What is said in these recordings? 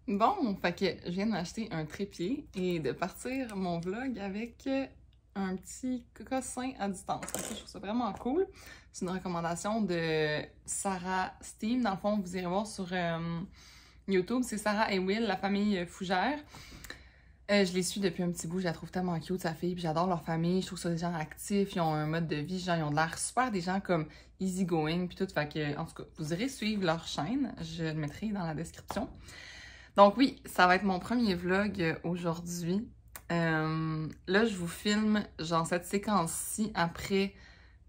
Bon, fait que je viens de m'acheter un trépied et de partir mon vlog avec un petit cossin à distance. Fait que je trouve ça vraiment cool. C'est une recommandation de Sarah Steam. Dans le fond, vous irez voir sur YouTube. C'est Sarah et Will, la famille Fougère. Je les suis depuis un petit bout. Je la trouve tellement cute, sa fille. Puis j'adore leur famille. Je trouve ça des gens actifs. Ils ont un mode de vie. Genre, ils ont de l'air super des gens comme easygoing. Puis tout. Fait que, en tout cas, vous irez suivre leur chaîne. Je le mettrai dans la description. Donc oui, ça va être mon premier vlog aujourd'hui. Là, je vous filme genre cette séquence-ci après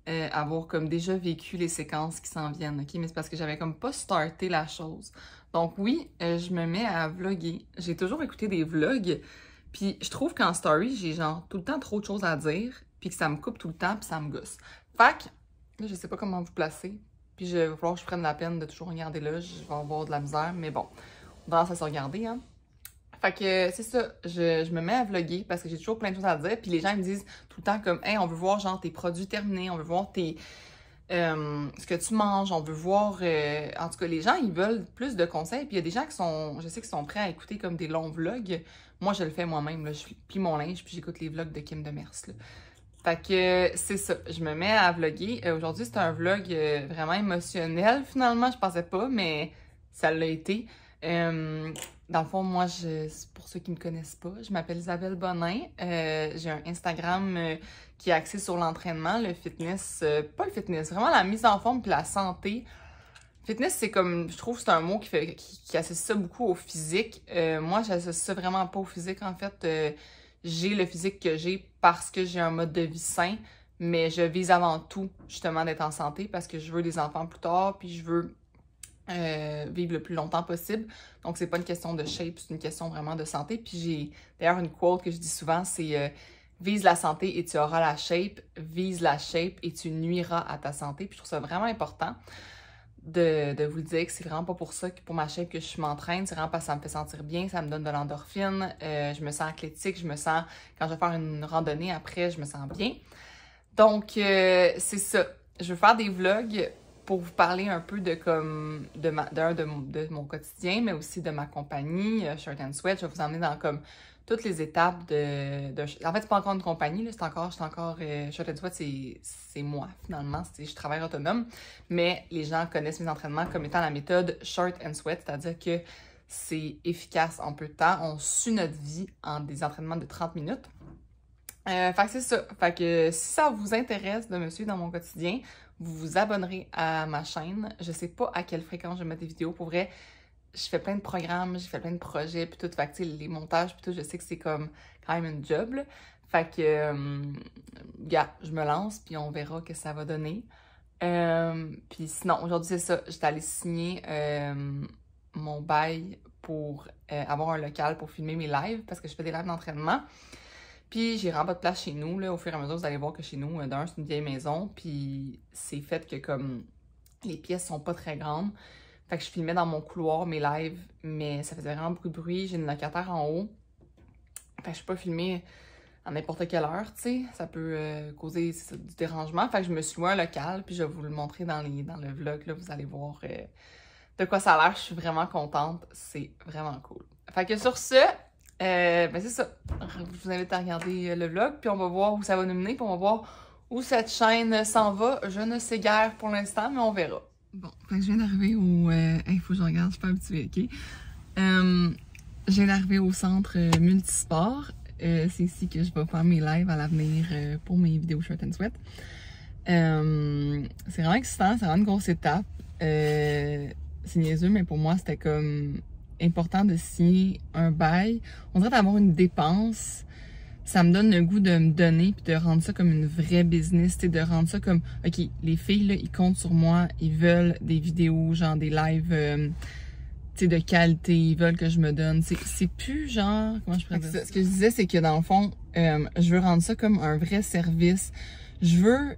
avoir comme déjà vécu les séquences qui s'en viennent, ok? Mais c'est parce que j'avais comme pas starté la chose. Donc oui, je me mets à vlogger. J'ai toujours écouté des vlogs, puis je trouve qu'en story, j'ai genre tout le temps trop de choses à dire, puis que ça me coupe tout le temps, puis ça me gosse. Fait que, là, je sais pas comment vous placer, puis il va falloir que je prenne la peine de toujours regarder là, je vais avoir de la misère, mais bon. On ça se regarder, hein. Fait que c'est ça, je me mets à vlogger parce que j'ai toujours plein de choses à dire. Puis les gens me disent tout le temps comme « Hey, on veut voir genre tes produits terminés, on veut voir tes ce que tu manges, on veut voir... En tout cas, les gens, ils veulent plus de conseils. Puis il y a des gens qui sont, je sais, qui sont prêts à écouter comme des longs vlogs. Moi, je le fais moi-même, là. Je plie mon linge puis j'écoute les vlogs de Kim Demers, là. Fait que c'est ça, je me mets à vlogger. Aujourd'hui, c'est un vlog vraiment émotionnel, finalement. Je pensais pas, mais ça l'a été. Dans le fond, moi, pour ceux qui me connaissent pas, je m'appelle Isabelle Bonin. J'ai un Instagram qui est axé sur l'entraînement, le fitness, pas le fitness, vraiment la mise en forme puis la santé. Fitness, c'est comme, je trouve, c'est un mot qui associe ça beaucoup au physique. Moi, j'associe ça vraiment pas au physique. En fait, j'ai le physique que j'ai parce que j'ai un mode de vie sain, mais je vise avant tout, justement, d'être en santé parce que je veux des enfants plus tard, puis je veux vivre le plus longtemps possible. Donc, c'est pas une question de shape, c'est une question vraiment de santé. Puis j'ai d'ailleurs une quote que je dis souvent, c'est vise la santé et tu auras la shape, vise la shape et tu nuiras à ta santé. Puis je trouve ça vraiment important de vous le dire que c'est vraiment pas pour ça, que pour ma shape que je m'entraîne, c'est vraiment parce que ça me fait sentir bien, ça me donne de l'endorphine, je me sens athlétique, je me sens, quand je vais faire une randonnée après, je me sens bien. Donc, c'est ça. Je veux faire des vlogs pour vous parler un peu de comme de mon quotidien, mais aussi de ma compagnie, Shirt and Sweat. Je vais vous emmener dans comme toutes les étapes en fait, c'est pas encore une compagnie, là, je suis encore Shirt and Sweat, c'est moi, finalement. Je travaille autonome, mais les gens connaissent mes entraînements comme étant la méthode Shirt and Sweat, c'est-à-dire que c'est efficace en peu de temps. On suit notre vie en des entraînements de 30 minutes. Fait que c'est ça. Fait que si ça vous intéresse de me suivre dans mon quotidien, vous vous abonnerez à ma chaîne. Je sais pas à quelle fréquence je vais mettre des vidéos. Pour vrai, je fais plein de programmes, j'ai fait plein de projets, puis tout. Fait que, les montages, puis tout, je sais que c'est comme quand même une job, là. Fait que, je me lance, puis on verra que ça va donner. Puis sinon, aujourd'hui, c'est ça. J'étais allée signer mon bail pour avoir un local pour filmer mes lives, parce que je fais des lives d'entraînement. Puis j'ai vraiment pas de place chez nous, là. Au fur et à mesure, vous allez voir que chez nous, d'un, c'est une vieille maison, puis c'est fait que comme les pièces sont pas très grandes. Fait que je filmais dans mon couloir mes lives, mais ça faisait vraiment beaucoup de bruit. J'ai une locataire en haut. Fait que je peux pas filmer à n'importe quelle heure, tu sais. Ça peut causer du dérangement. Fait que je me suis loué un local, puis je vais vous le montrer dans le vlog, là. Vous allez voir de quoi ça a l'air. Je suis vraiment contente. C'est vraiment cool. Fait que sur ce... ben c'est ça. Je vous invite à regarder le vlog, puis on va voir où ça va nous mener, puis on va voir où cette chaîne s'en va. Je ne sais guère pour l'instant, mais on verra. Bon, fait que je viens d'arriver au... il faut que je regarde, je suis pas habituée, ok? Je viens d'arriver au centre multisport. C'est ici que je vais faire mes lives à l'avenir pour mes vidéos Shirt and Sweat. C'est vraiment excitant, c'est vraiment une grosse étape. C'est niaiseux, mais pour moi, c'était comme... important de signer un bail. On dirait d'avoir une dépense. Ça me donne le goût de me donner puis de rendre ça comme une vraie business, de rendre ça comme, OK, les filles, là, ils comptent sur moi, ils veulent des vidéos, genre des lives, de qualité, ils veulent que je me donne. C'est plus genre, comment je pourrais dire ça? Ce que je disais, c'est que dans le fond, je veux rendre ça comme un vrai service. Je veux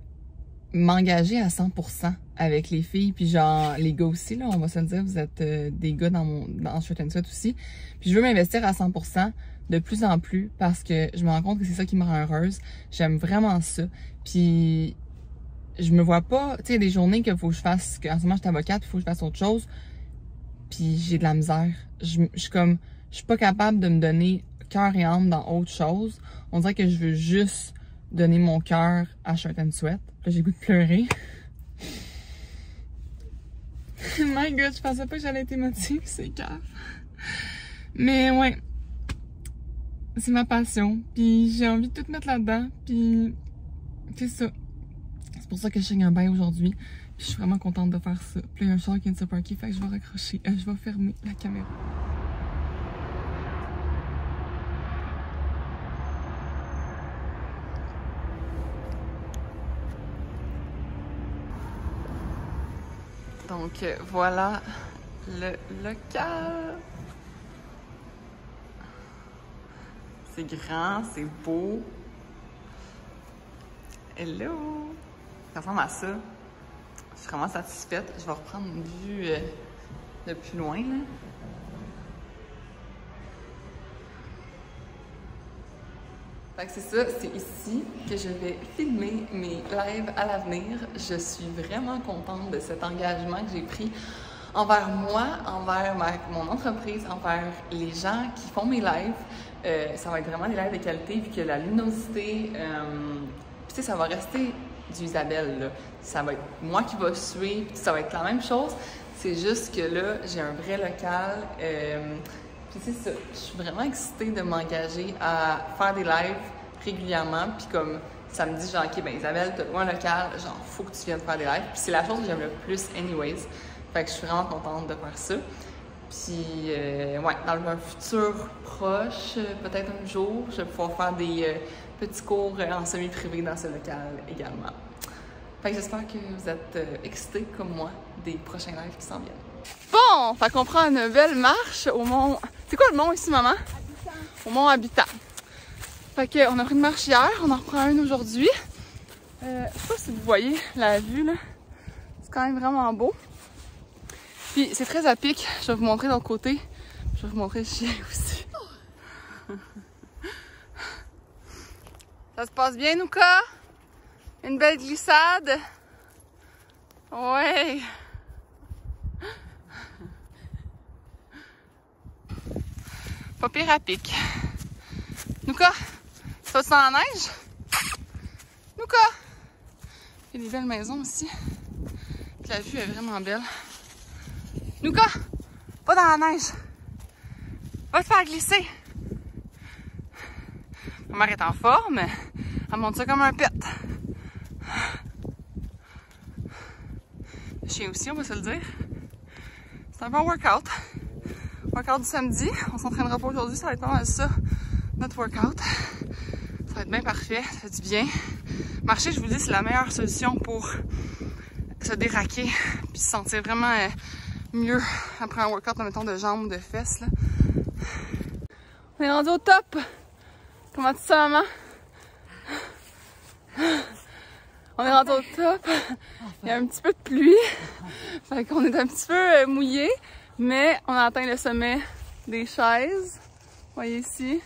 m'engager à 100% avec les filles, puis genre les gars aussi, là, on va se le dire, vous êtes des gars dans Shirt and Sweat aussi, puis je veux m'investir à 100% de plus en plus parce que je me rends compte que c'est ça qui me rend heureuse, j'aime vraiment ça, puis je me vois pas, tu sais, des journées qu'il faut que je fasse, en ce moment je suis avocate, il faut que je fasse autre chose, puis j'ai de la misère. Je suis pas capable de me donner cœur et âme dans autre chose. On dirait que je veux juste donner mon cœur à Shirt and Sweat. Là, j'ai le goût de pleurer. My God, je pensais pas que j'allais être émotive, c'est grave. Mais ouais, c'est ma passion, puis j'ai envie de tout mettre là-dedans, puis c'est ça. C'est pour ça que je signe un bail aujourd'hui, puis je suis vraiment contente de faire ça. Puis là, il y a un char qui vient de se parker, fait que je vais raccrocher, je vais fermer la caméra. Donc voilà le local. C'est grand, c'est beau. Hello! Ça ressemble à ça. Je suis vraiment satisfaite. Je vais reprendre une vue de plus loin, là. Fait que c'est ça, c'est ici que je vais filmer mes lives à l'avenir. Je suis vraiment contente de cet engagement que j'ai pris envers moi, envers mon entreprise, envers les gens qui font mes lives. Ça va être vraiment des lives de qualité vu que la luminosité, puis tu sais, ça va rester du Isabelle, là. Ça va être moi qui va suivre, ça va être la même chose. C'est juste que là, j'ai un vrai local. Puis c'est ça, je suis vraiment excitée de m'engager à faire des lives régulièrement. Puis comme ça me dit genre, OK, ben Isabelle, t'as un local, genre, faut que tu viennes faire des lives. Puis c'est la chose que j'aime le plus anyways. Fait que je suis vraiment contente de faire ça. Puis, ouais, dans un futur proche, peut-être un jour, je vais pouvoir faire des petits cours en semi-privé dans ce local également. Fait que j'espère que vous êtes excités comme moi des prochains lives qui s'en viennent. Bon, fait qu'on prend une belle marche au mont... C'est quoi le mont ici, maman? Habitant. Au mont Habitant. Fait qu'on a pris une marche hier, on en reprend une aujourd'hui. Je sais pas si vous voyez la vue, là. C'est quand même vraiment beau. Puis c'est très à pic. Je vais vous montrer de l'autre côté. Je vais vous montrer le chien aussi. Ça se passe bien, Nouka? Une belle glissade? Ouais! Pas pire à pic. Nouka, ça va-tu dans la neige? Nouka! Il y a des belles maisons aussi. Puis la vue est vraiment belle. Nouka, pas dans la neige. Va te faire glisser. Ma mère est en forme. Elle monte ça comme un pet. Le chien aussi, on va se le dire. C'est un bon workout. Workout du samedi. On s'entraînera pas aujourd'hui, ça va être pas mal ça. Notre workout. Ça va être bien parfait, ça fait du bien. Marcher, je vous dis, c'est la meilleure solution pour se déraquer puis se sentir vraiment mieux après un workout, mettons, de jambes ou de fesses, là. On est rendu au top! Comment tu te sens, maman? On est rendu au top. Il y a un petit peu de pluie. Fait qu'on est un petit peu mouillé, mais on a atteint le sommet des chaises. Vous voyez ici.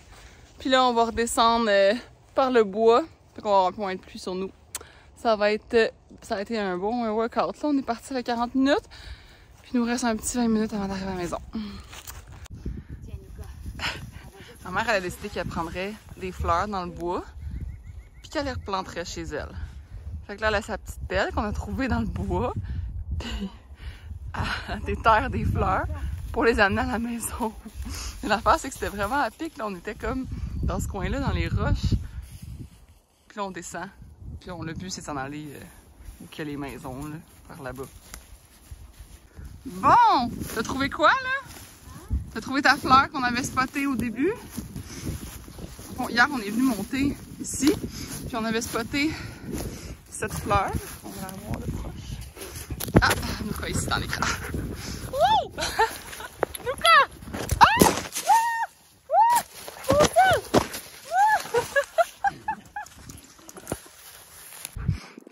Puis là, on va redescendre par le bois. Fait qu'on va avoir un peu moins de pluie sur nous. Ça va été un bon workout. Là, on est parti avec 40 minutes. Puis il nous reste un petit 20 minutes avant d'arriver à la maison. Ma mère, elle a décidé qu'elle prendrait des fleurs dans le bois. Puis qu'elle les replanterait chez elle. Fait que là, elle a sa petite pelle qu'on a trouvée dans le bois. Puis elle déterre des fleurs pour les amener à la maison. Mais l'affaire, c'est que c'était vraiment à pic. Là, on était comme dans ce coin-là, dans les roches. Puis là, on descend. Puis le but, c'est de s'en aller où qu'il y a les maisons, là, par là-bas. Bon! T'as trouvé quoi, là? T'as trouvé ta fleur qu'on avait spotée au début? Bon, hier, on est venu monter ici. Puis on avait spoté cette fleur. On va la voir de proche. Ah! Nouka ici dans l'écran. Wouh! Nouka! Ah!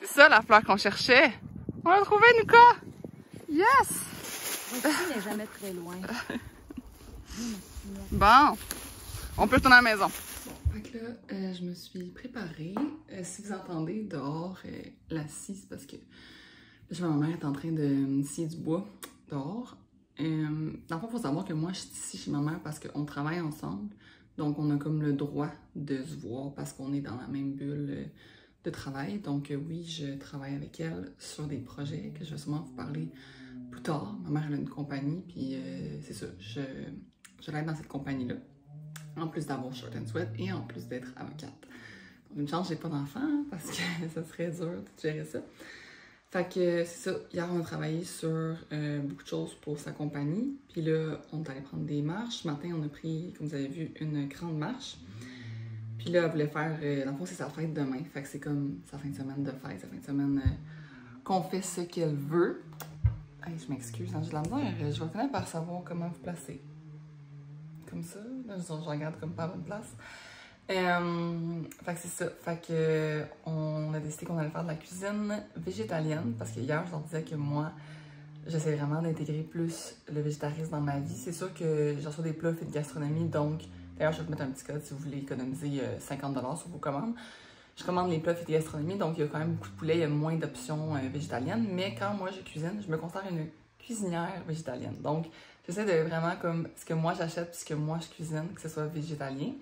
C'est ça la fleur qu'on cherchait. On l'a trouvée, Nouka! Yes! Ici n'est jamais très loin. Bon, on peut retourner à la maison. Bon, fait que là, je me suis préparée. Si vous entendez dehors la scie, c'est parce que je vois ma mère est en train de scier du bois dehors. Dans le fond, il faut savoir que moi, je suis ici chez ma mère parce qu'on travaille ensemble. Donc, on a comme le droit de se voir parce qu'on est dans la même bulle de travail. Donc, oui, je travaille avec elle sur des projets que je vais sûrement vous parler plus tard. Ma mère, elle a une compagnie, puis c'est ça, je l'aide dans cette compagnie-là. En plus d'avoir Short and Sweat et en plus d'être avocate. Donc, une chance, j'ai pas d'enfant hein, parce que ça serait dur de gérer ça. Fait que c'est ça, hier on a travaillé sur beaucoup de choses pour sa compagnie. Puis là, on est allé prendre des marches. Ce matin, on a pris, comme vous avez vu, une grande marche. Puis là, elle voulait faire, dans le fond, c'est sa fête demain. Fait que c'est comme sa fin de semaine de fête, sa fin de semaine qu'on fait ce qu'elle veut. Hey, je m'excuse, j'ai de la misère. Je vais finir par savoir comment vous placer. Comme ça, là, je regarde comme pas à bonne place. Fait que c'est ça. Fait que on a décidé qu'on allait faire de la cuisine végétalienne parce que hier, je leur disais que moi, j'essaie vraiment d'intégrer plus le végétarisme dans ma vie. C'est sûr que j'en reçois des plats faits de gastronomie, donc d'ailleurs, je vais vous mettre un petit code si vous voulez économiser 50$ sur vos commandes. Je commande les plats faits de gastronomie, donc il y a quand même beaucoup de poulet, il y a moins d'options végétaliennes. Mais quand moi je cuisine, je me considère une cuisinière végétalienne. Donc, j'essaie de vraiment comme ce que moi j'achète puis ce que moi je cuisine, que ce soit végétalien.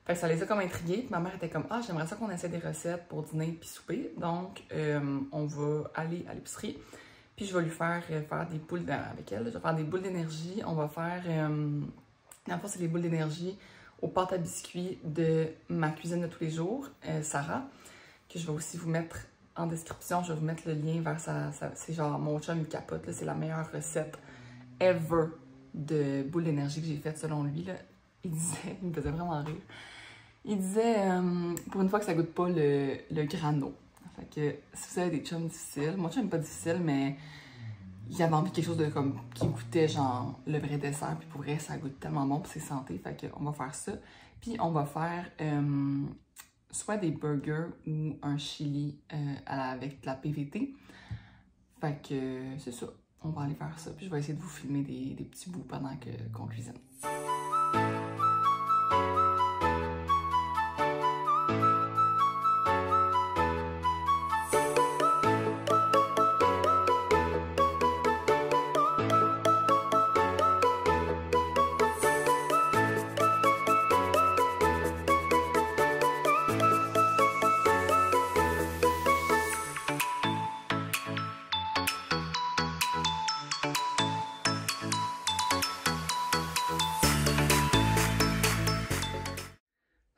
Fait que ça les a comme intrigués. Ma mère était comme « Ah, j'aimerais ça qu'on essaie des recettes pour dîner puis souper. » Donc, on va aller à l'épicerie. Puis je vais lui faire des boules avec elle. Je vais faire des boules d'énergie. On va faire... en fait, c'est les boules d'énergie aux pâtes à biscuits de ma cuisine de tous les jours, Sarah, que je vais aussi vous mettre en description. Je vais vous mettre le lien vers c'est genre mon chum il capote. C'est la meilleure recette ever de boules d'énergie que j'ai faite selon lui. Là. Il me faisait vraiment rire. Il disait, pour une fois que ça goûte pas le grano. Fait que si vous avez des chums difficiles, mon chum n'est pas difficile, mais il avait envie de quelque chose de comme qui goûtait genre le vrai dessert, puis pour vrai, ça goûte tellement bon pour ses santé. Fait qu'on va faire ça. Puis on va faire soit des burgers ou un chili avec de la PVT. Fait que c'est ça. On va aller faire ça. Puis je vais essayer de vous filmer des petits bouts pendant qu'on cuisine.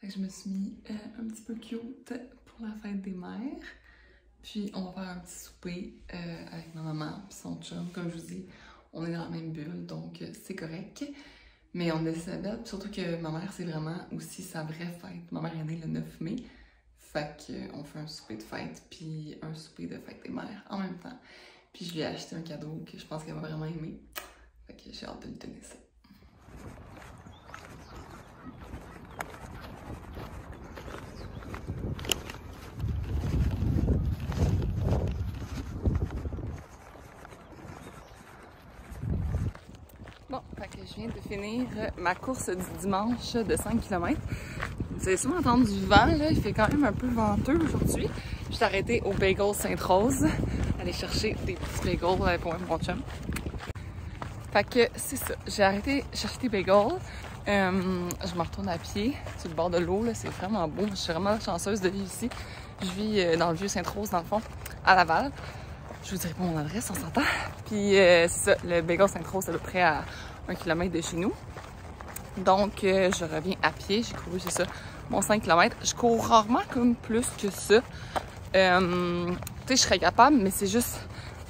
Je me suis mis un petit peu cute pour la fête des mères. Puis on va faire un petit souper avec ma maman puis son chum. Comme je vous dis, on est dans la même bulle, donc c'est correct. Mais on est sa belle, surtout que ma mère, c'est vraiment aussi sa vraie fête. Ma mère est née le 9 mai. Fait qu'on fait un souper de fête puis un souper de fête des mères en même temps. Puis je lui ai acheté un cadeau que je pense qu'elle va vraiment aimer. Fait que j'ai hâte de lui donner ça. Bon, fait que je viens de finir ma course du dimanche de 5 km. Vous avez sûrement entendu du vent, là. Il fait quand même un peu venteux aujourd'hui. Je suis arrêtée au Bagel Sainte-Rose, aller chercher des petits bagels pour mon chum. Fait que c'est ça, j'ai arrêté chercher des bagels. Je me retourne à pied sur le bord de l'eau, c'est vraiment beau. Je suis vraiment chanceuse de vivre ici. Je vis dans le vieux Sainte-Rose, dans le fond, à Laval. Je vous dirai pas mon adresse, on s'entend. Puis c'est ça, le Bagel Sainte-Rose, c'est à peu près à 1 km de chez nous. Donc je reviens à pied, j'ai couru, c'est ça, mon 5 km. Je cours rarement comme plus que ça. Tu sais, je serais capable, mais c'est juste,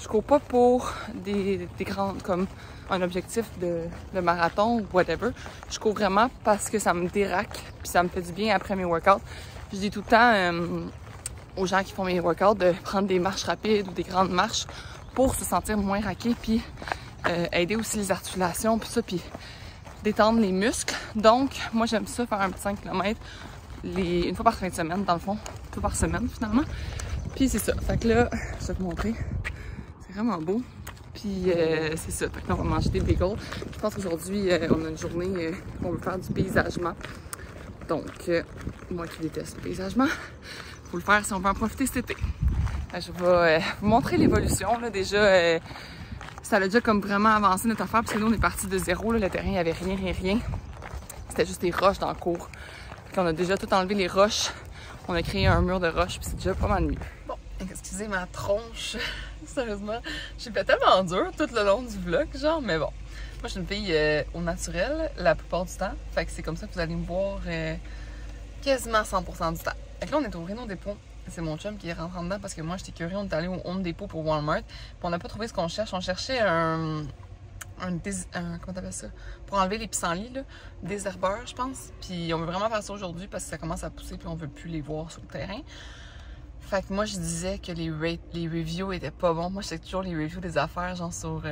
je cours pas pour des grandes, comme un objectif de marathon ou whatever. Je cours vraiment parce que ça me déraque, puis ça me fait du bien après mes workouts. Je dis tout le temps aux gens qui font mes workouts de prendre des marches rapides ou des grandes marches pour se sentir moins raqué, puis aider aussi les articulations, puis ça, puis détendre les muscles. Donc, moi, j'aime ça, faire un petit 5 km une fois par fin de semaine, dans le fond, une fois par semaine, finalement. Puis c'est ça. Fait que là, je vais vous montrer. C'est vraiment beau. Puis c'est ça. Fait que là, on va manger des bagels. Je pense qu'aujourd'hui, on a une journée où on veut faire du paysagement. Donc, moi qui déteste le paysagement, faut le faire si on veut en profiter cet été. Je vais vous montrer l'évolution. Déjà, c'est ça a déjà comme vraiment avancé notre affaire, parce que nous, on est parti de zéro, là, le terrain, il n'y avait rien. C'était juste des roches dans le cours. Puis on a déjà tout enlevé les roches. On a créé un mur de roches, puis c'est déjà pas mal mieux. Bon, excusez ma tronche. Sérieusement, j'ai fait tellement dur tout le long du vlog, genre, mais bon. Moi, je suis une fille au naturel la plupart du temps. Fait que c'est comme ça que vous allez me voir quasiment 100% du temps. Fait que là, on est au Reno Depot. C'est mon chum qui est rentré dedans parce que moi, j'étais curieuse. On est allé au Home Depot pour Walmart. Puis on n'a pas trouvé ce qu'on cherche. On cherchait comment t'appelles ça? Pour enlever les pissenlits, là. Désherbeurs, je pense. Puis on veut vraiment faire ça aujourd'hui parce que ça commence à pousser puis on veut plus les voir sur le terrain. Fait que moi, je disais que les reviews étaient pas bons. Moi, je sais toujours les reviews des affaires, genre sur...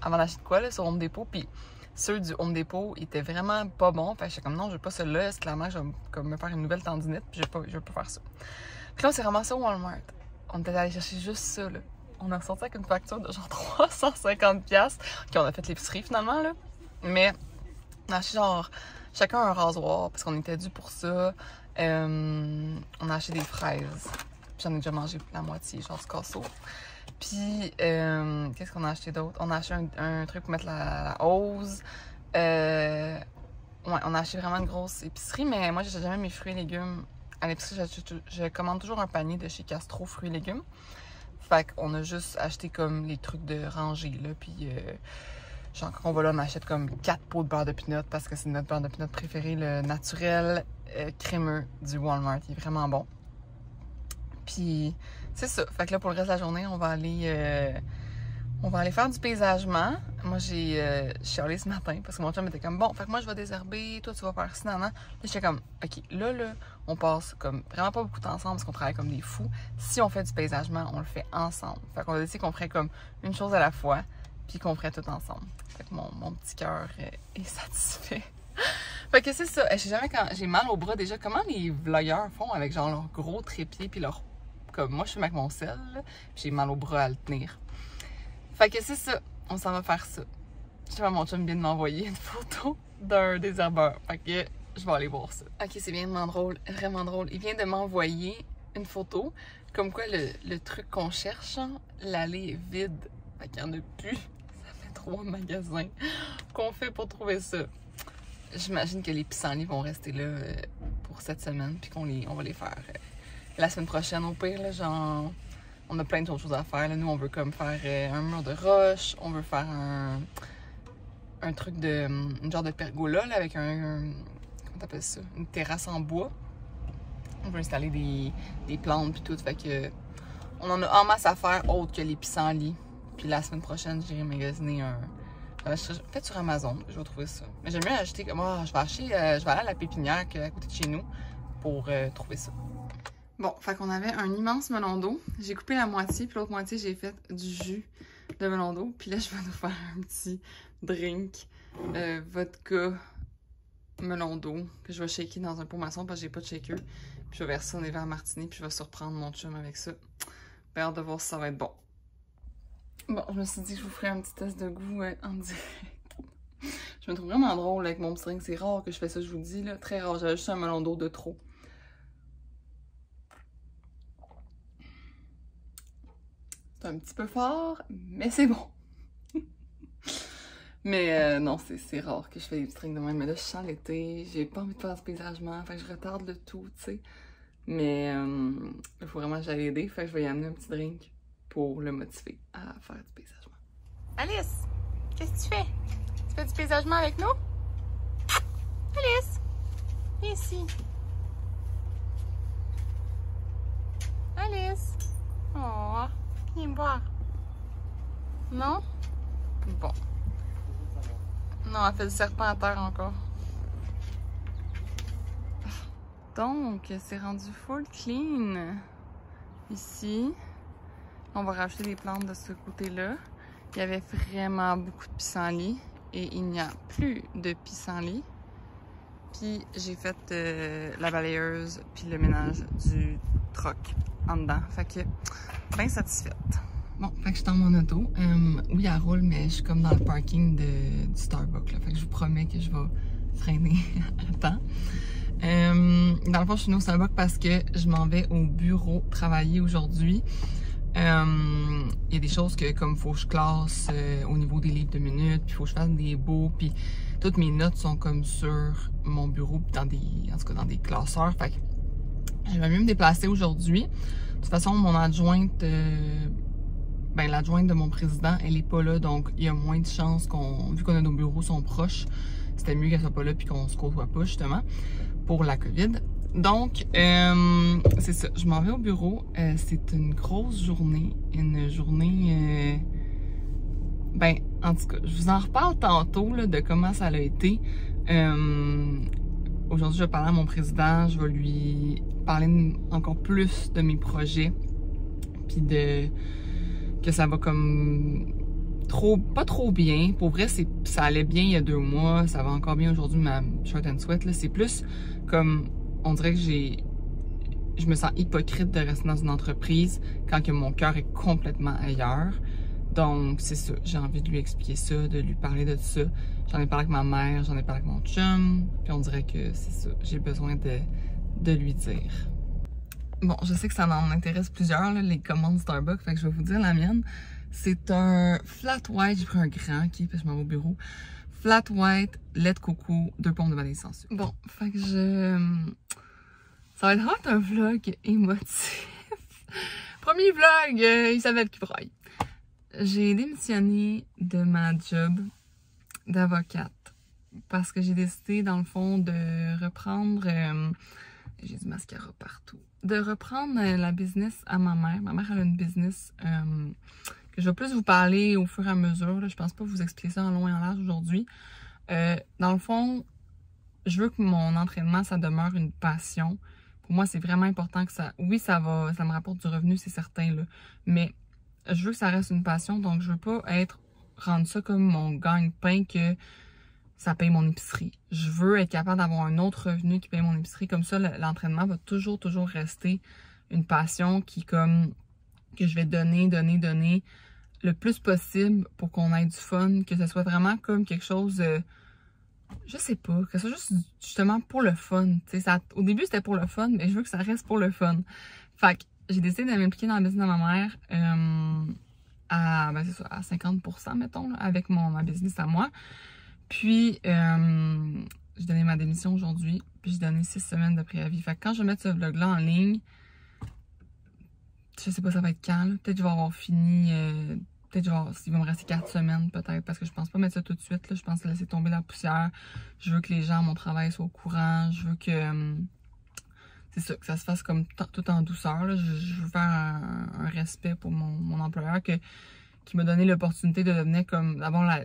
avant d'acheter de quoi, là, sur Home Depot. Puis ceux du Home Depot étaient vraiment pas bons. Fait que j'étais comme non, je veux pas celui-là. C'est clairement, je vais comme me faire une nouvelle tendinite. Puis je veux pas faire ça. Puis là, on s'est ramassé au Walmart. On était allé chercher juste ça, là. On a ressorti avec une facture de genre 350$. OK, on a fait l'épicerie finalement, là. Mais on a acheté genre chacun un rasoir parce qu'on était dû pour ça. On a acheté des fraises. J'en ai déjà mangé la moitié, genre du casseau. Puis, qu'est-ce qu'on a acheté d'autre? On a acheté un truc pour mettre la hose. Ouais, on a acheté vraiment une grosse épicerie, mais moi, j'ai jamais mes fruits et légumes. À l'épicerie, je commande toujours un panier de chez Castro, fruits et légumes. Fait qu'on a juste acheté comme les trucs de rangée, là. Puis, genre, quand on va là, on achète comme 4 pots de beurre de pinot parce que c'est notre beurre de pinot préféré, le naturel crémeux du Walmart. Il est vraiment bon. Puis, c'est ça. Fait que là, pour le reste de la journée, on va aller faire du paysagement. Moi, j'ai chialé ce matin parce que mon chum était comme bon, fait que moi, je vais désherber, toi, tu vas faire ci, nan. Là, j'étais comme, OK, là, on passe comme vraiment pas beaucoup de temps ensemble parce qu'on travaille comme des fous. Si on fait du paysagement, on le fait ensemble. Fait qu'on a décidé qu'on ferait comme une chose à la fois, puis qu'on ferait tout ensemble. Fait que mon petit cœur est satisfait. Fait que c'est ça. Je sais jamais quand j'ai mal au bras déjà. Comment les vlogueurs font avec genre leur gros trépied puis leur... Comme moi, je suis avec mon sel, puis j'ai mal au bras à le tenir. Fait que c'est ça. On s'en va faire ça. Je sais pas, mon chum vient de m'envoyer une photo d'un désherbeur. Fait que je vais aller voir ça. Ok, c'est vraiment drôle. Vraiment drôle. Il vient de m'envoyer une photo. Comme quoi, le truc qu'on cherche, l'allée est vide. Fait qu'il y en a plus. Ça fait 3 magasins qu'on fait pour trouver ça. J'imagine que les pissenlits vont rester là pour cette semaine, puis on va les faire la semaine prochaine au pire. Là, genre, on a plein d'autres choses à faire. Là. Nous, on veut comme faire un mur de roche, on veut faire un truc de... une genre de pergola là, avec comment t'appelles ça? Une terrasse en bois. On veut installer des plantes puis tout. Fait que on en a en masse à faire autre que les pissenlits. Puis la semaine prochaine, j'irai magasiner peut-être sur Amazon, je vais trouver ça. Mais j'aime bien acheter comme je vais aller à la pépinière qui est à côté de chez nous pour trouver ça. Bon, fait qu'on avait un immense melon d'eau. J'ai coupé la moitié, puis l'autre moitié, j'ai fait du jus de melon d'eau. Puis là, je vais nous faire un petit drink vodka melon d'eau que je vais shaker dans un pot maçon parce que j'ai pas de shaker. Puis je vais verser dans des verres martini, puis je vais surprendre mon chum avec ça. J'ai hâte de voir si ça va être bon. Bon, je me suis dit que je vous ferais un petit test de goût en direct. Je me trouve vraiment drôle avec mon petit drink. C'est rare que je fais ça, je vous dis, là. Très rare. J'avais juste un melon d'eau de trop. C'est un petit peu fort, mais c'est bon. Mais non, c'est rare que je fais des petits drinks de même. Mais là, je sens l'été. J'ai pas envie de faire du paysagement. Fait que je retarde le tout, tu sais. Mais il faut vraiment que j'aille l'aider. Fait que je vais y amener un petit drink pour le motiver à faire du paysagement. Alice, qu'est-ce que tu fais? Tu fais du paysagement avec nous? Alice, viens ici. Alice. Oh, viens me voir. Non? Bon. Non, elle fait du serpent à terre encore. Donc, c'est rendu full clean. Ici. On va rajouter des plantes de ce côté-là. Il y avait vraiment beaucoup de pissenlits et il n'y a plus de pissenlits. Puis j'ai fait la balayeuse puis le ménage du troc en dedans. Fait que, bien satisfaite. Bon, fait que je suis dans mon auto. Oui, elle roule, mais je suis comme dans le parking du Starbucks. Là. Fait que je vous promets que je vais freiner à temps. Dans le fond, je suis venue au Starbucks parce que je m'en vais au bureau travailler aujourd'hui. Il y a des choses que, comme, faut que je classe au niveau des livres de minutes, puis faut que je fasse des beaux, puis toutes mes notes sont comme sur mon bureau, puis en tout cas dans des classeurs. Fait que j'aimerais mieux me déplacer aujourd'hui. De toute façon, mon adjointe, l'adjointe de mon président, elle est pas là, donc il y a moins de chances vu qu'on a nos bureaux sont proches, c'était mieux qu'elle soit pas là puis qu'on se côtoie pas, justement, pour la COVID. Donc, c'est ça, je m'en vais au bureau. C'est une grosse journée, en tout cas, je vous en reparle tantôt là, de comment ça a été. Aujourd'hui, je vais parler à mon président, je vais lui parler encore plus de mes projets, puis que ça va comme pas trop bien. Pour vrai, ça allait bien il y a 2 mois, ça va encore bien aujourd'hui, ma short and sweat, là. C'est plus comme, on dirait que je me sens hypocrite de rester dans une entreprise quand que mon cœur est complètement ailleurs. Donc, c'est ça. J'ai envie de lui expliquer ça, de lui parler de ça. J'en ai parlé avec ma mère, j'en ai parlé avec mon chum. Puis on dirait que c'est ça. J'ai besoin de lui dire. Bon, je sais que ça en intéresse plusieurs, là, les commandes Starbucks. Fait que je vais vous dire la mienne. C'est un flat white. J'ai pris un grand, ok, parce que je m'en vais au bureau. Flat white, lait de coco, 2 pommes de vanille sans sucre. Bon, fait que ça va être vraiment un vlog émotif. Premier vlog, Isabelle qui braille. J'ai démissionné de ma job d'avocate parce que j'ai décidé, dans le fond, de reprendre... j'ai du mascara partout. De reprendre la business à ma mère. Ma mère, elle a une business que je vais plus vous parler au fur et à mesure. Là. Je pense pas vous expliquer ça en long et en large aujourd'hui. Dans le fond, je veux que mon entraînement, ça demeure une passion. Pour moi, c'est vraiment important que ça... Oui, ça me rapporte du revenu, c'est certain, là. Mais je veux que ça reste une passion, donc je veux pas rendre ça comme mon gagne-pain que ça paye mon épicerie. Je veux être capable d'avoir un autre revenu qui paye mon épicerie. Comme ça, l'entraînement va toujours rester une passion que je vais donner le plus possible pour qu'on ait du fun, que ce soit vraiment comme quelque chose, je sais pas, que ce soit juste justement pour le fun. Au début, c'était pour le fun, mais je veux que ça reste pour le fun. Fait que j'ai décidé de m'impliquer dans la business de ma mère à 50%, mettons, là, avec ma business à moi. Puis, j'ai donné ma démission aujourd'hui, puis j'ai donné 6 semaines de préavis. Fait que quand je vais mettre ce vlog-là en ligne, je sais pas ça va être quand, là. Peut-être que je vais avoir fini, il va me rester 4 semaines peut-être, parce que je pense pas mettre ça tout de suite, là. Je pense laisser tomber la poussière. Je veux que les gens à mon travail soient au courant. Je veux que, c'est ça, que ça se fasse comme tout en douceur, là. Je veux faire un respect pour mon employeur qui m'a donné l'opportunité de devenir comme...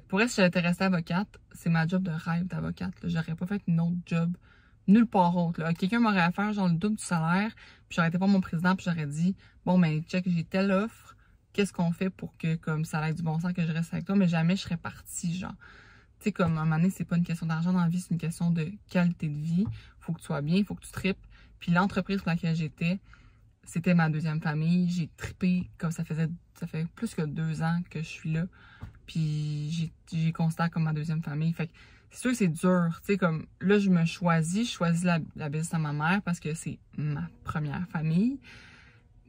Pour elle, si j'étais restée avocate, c'est ma job de rêve d'avocate. J'aurais pas fait une autre job nulle part autre. Quelqu'un m'aurait à faire genre le double du salaire, puis j'aurais été voir mon président, puis j'aurais dit « Bon, ben, check, j'ai telle offre, qu'est-ce qu'on fait pour que comme ça ait du bon sens que je reste avec toi? » Mais jamais je serais partie, genre. Tu sais, comme à un moment donné, c'est pas une question d'argent dans la vie, c'est une question de qualité de vie. Faut que tu sois bien, faut que tu tripes. Puis l'entreprise pour laquelle j'étais, c'était ma deuxième famille. J'ai trippé comme ça fait plus que 2 ans que je suis là. Puis j'ai considéré comme ma deuxième famille. Fait que c'est sûr que c'est dur. Tu sais, comme là, je choisis la business à ma mère parce que c'est ma première famille.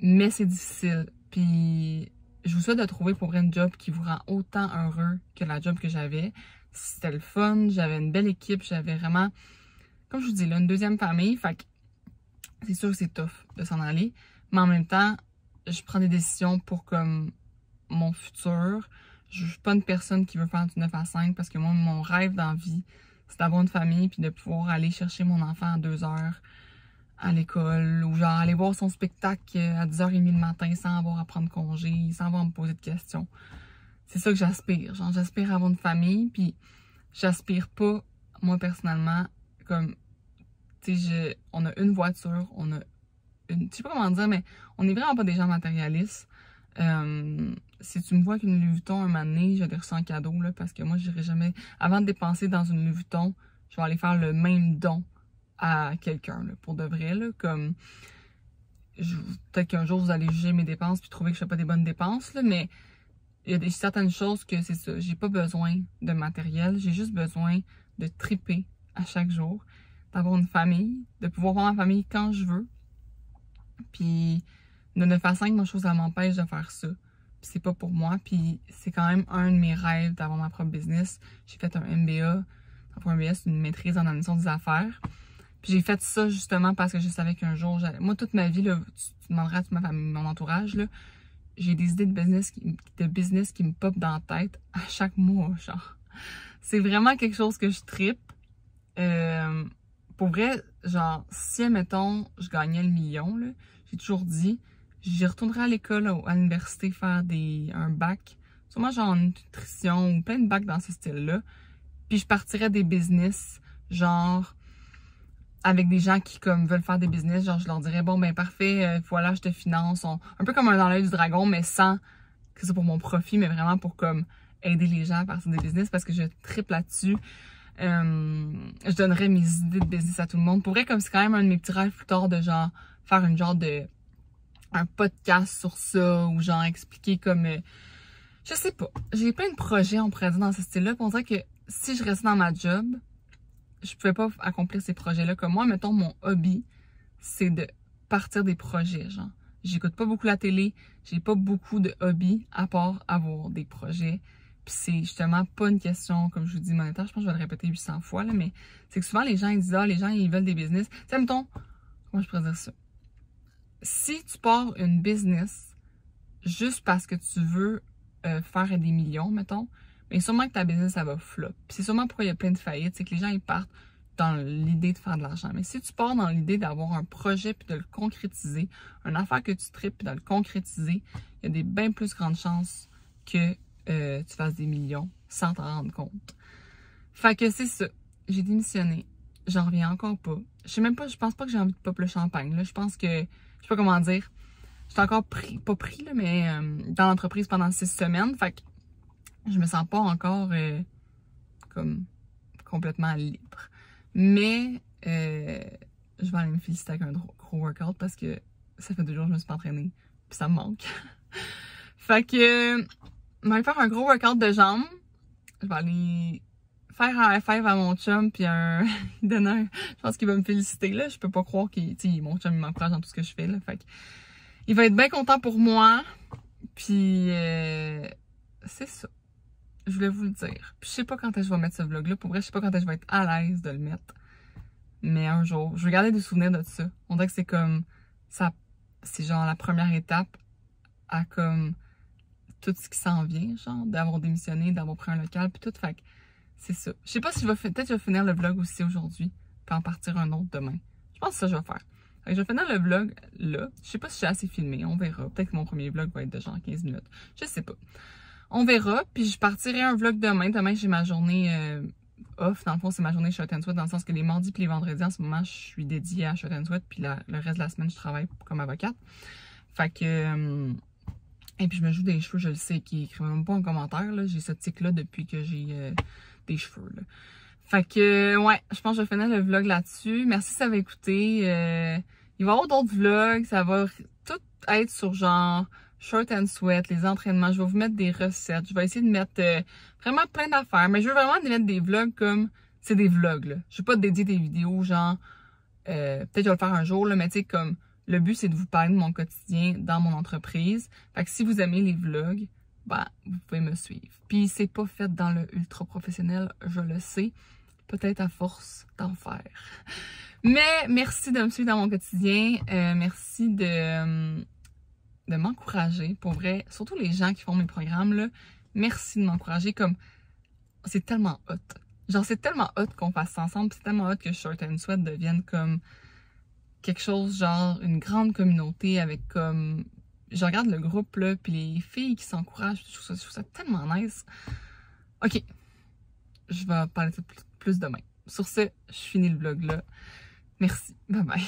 Mais c'est difficile. Puis je vous souhaite de trouver pour vrai une job qui vous rend autant heureux que la job que j'avais. C'était le fun, j'avais une belle équipe, j'avais vraiment, comme je vous dis, là, une deuxième famille. Fait que c'est sûr que c'est tough de s'en aller. Mais en même temps, je prends des décisions pour comme mon futur. Je suis pas une personne qui veut faire du 9 à 5 parce que moi, mon rêve dans la vie, c'est d'avoir une famille puis de pouvoir aller chercher mon enfant à 2 heures à l'école ou genre aller voir son spectacle à 10h30 le matin sans avoir à prendre congé, sans avoir à me poser de questions. C'est ça que j'aspire. Genre, j'aspire à avoir une famille puis j'aspire pas, moi personnellement, comme, tu sais, on a une voiture, on a je sais pas comment dire, mais on est vraiment pas des gens matérialistes. Si tu me vois qu'une Louis Vuitton un moment donné, je vais reçu en cadeau, là, parce que moi, j'irai jamais... Avant de dépenser dans une Louis Vuitton, je vais aller faire le même don à quelqu'un, pour de vrai, là, comme... Peut-être qu'un jour, vous allez juger mes dépenses puis trouver que je fais pas des bonnes dépenses, là, mais il y a certaines choses que c'est ça. J'ai pas besoin de matériel, j'ai juste besoin de triper à chaque jour, d'avoir une famille, de pouvoir voir ma famille quand je veux. Puis De 9 à 5, moi, je trouve que ça m'empêche de faire ça. Puis c'est pas pour moi. Puis c'est quand même un de mes rêves d'avoir ma propre business. J'ai fait un MBA. Un MBA, c'est une maîtrise en administration des affaires. Puis j'ai fait ça justement parce que je savais qu'un jour, moi, toute ma vie, là, tu demanderas à toute ma famille, mon entourage, là, j'ai des idées de business qui me popent dans la tête à chaque mois, genre. C'est vraiment quelque chose que je trippe. Pour vrai, genre, si, admettons, je gagnais le million, là, j'ai toujours dit, j'y retournerais à l'école, à l'université, faire un bac, sûrement genre en nutrition ou plein de bacs dans ce style-là. Puis je partirais des business, genre, avec des gens qui, comme, veulent faire des business, genre, je leur dirais, bon, ben, parfait, voilà, je te finance. Un peu comme un dans l'œil du dragon, mais sans que c'est pour mon profit, mais vraiment pour, comme, aider les gens à partir des business parce que je trippe là-dessus. Je donnerais mes idées de business à tout le monde. Pour vrai, comme c'est quand même un de mes petits rêves plus tard de, genre, faire un podcast sur ça ou, genre, expliquer comme, je sais pas. J'ai plein de projets, on pourrait dire, dans ce style-là. Puis on dirait que si je restais dans ma job, je pouvais pas accomplir ces projets-là. Comme moi, mettons, mon hobby, c'est de partir des projets, genre. J'écoute pas beaucoup la télé, j'ai pas beaucoup de hobbies à part avoir des projets. Puis c'est justement pas une question, comme je vous dis, monétaire, je pense que je vais le répéter 800 fois, là, mais c'est que souvent les gens, ils disent, ah, les gens, ils veulent des business. Tu sais, mettons, comment je pourrais dire ça? Si tu pars une business juste parce que tu veux faire des millions, mettons, mais sûrement que ta business, ça va flop. Puis c'est sûrement pourquoi il y a plein de faillites, c'est que les gens, ils partent dans l'idée de faire de l'argent. Mais si tu pars dans l'idée d'avoir un projet puis de le concrétiser, une affaire que tu tripes puis de le concrétiser, il y a des bien plus grandes chances que tu fasses des millions sans t'en rendre compte. Fait que c'est ça. J'ai démissionné. J'en reviens encore pas. Je pense pas que j'ai envie de pop le champagne, là. Je pense que, je sais pas comment dire. J'étais encore pas pris, là, mais dans l'entreprise pendant 6 semaines. Fait que je me sens pas encore comme complètement libre. Mais je vais aller me féliciter avec un gros workout parce que ça fait 2 jours que je me suis pas entraînée. Puis ça me manque. Fait que je vais aller faire un gros workout de jambes. Je vais aller faire un high five à mon chum puis je pense qu'il va me féliciter là. Je peux pas croire mon chum il m'encourage dans tout ce que je fais là. Fait que il va être bien content pour moi. Puis c'est ça. Je voulais vous le dire. Puis je sais pas quand est-ce que je vais mettre ce vlog-là. Pour vrai, je sais pas quand est-ce que je vais être à l'aise de le mettre. Mais un jour, je vais garder des souvenirs de ça. On dirait que c'est comme ça. C'est genre la première étape à comme tout ce qui s'en vient, genre, d'avoir démissionné, d'avoir pris un local, puis tout. Fait que c'est ça. Je sais pas si peut-être je vais finir le vlog aussi aujourd'hui, puis en partir un autre demain. Je pense que ça, je vais faire. Fait que je vais finir le vlog là. Je sais pas si j'ai assez filmé, on verra. Peut-être que mon premier vlog va être de genre 15 minutes. Je sais pas. On verra, puis je partirai un vlog demain. Demain, j'ai ma journée off. Dans le fond, c'est ma journée Short and Sweat, dans le sens que les mardis puis les vendredis, en ce moment, je suis dédiée à Short and Sweat, puis le reste de la semaine, je travaille comme avocate. Fait que... et puis je me joue des cheveux, je le sais, qui écrivent même pas en commentaire, là. J'ai ce tic-là depuis que j'ai des cheveux, là. Fait que, ouais, je pense que je vais finir le vlog là-dessus. Merci si ça va écouter. Il va y avoir d'autres vlogs, ça va tout être sur genre Short and Sweat, les entraînements. Je vais vous mettre des recettes. Je vais essayer de mettre vraiment plein d'affaires. Mais je veux vraiment mettre des vlogs comme... C'est des vlogs, là. Je vais pas dédier des vidéos, genre... peut-être que je vais le faire un jour, là, mais tu sais, comme... Le but, c'est de vous parler de mon quotidien dans mon entreprise. Fait que si vous aimez les vlogs, ben, vous pouvez me suivre. Puis c'est pas fait dans le ultra professionnel, je le sais. Peut-être à force d'en faire. Mais merci de me suivre dans mon quotidien. Merci de m'encourager. Pour vrai, surtout les gens qui font mes programmes, là. Merci de m'encourager. Comme, c'est tellement hot. Genre, c'est tellement hot qu'on fasse ça ensemble. C'est tellement hot que Short and Sweat devienne comme... quelque chose genre une grande communauté avec comme je regarde le groupe là puis les filles qui s'encouragent, je trouve ça tellement nice. Ok, je vais parler de ça plus demain. Sur ce, je finis le vlog là. Merci, bye bye.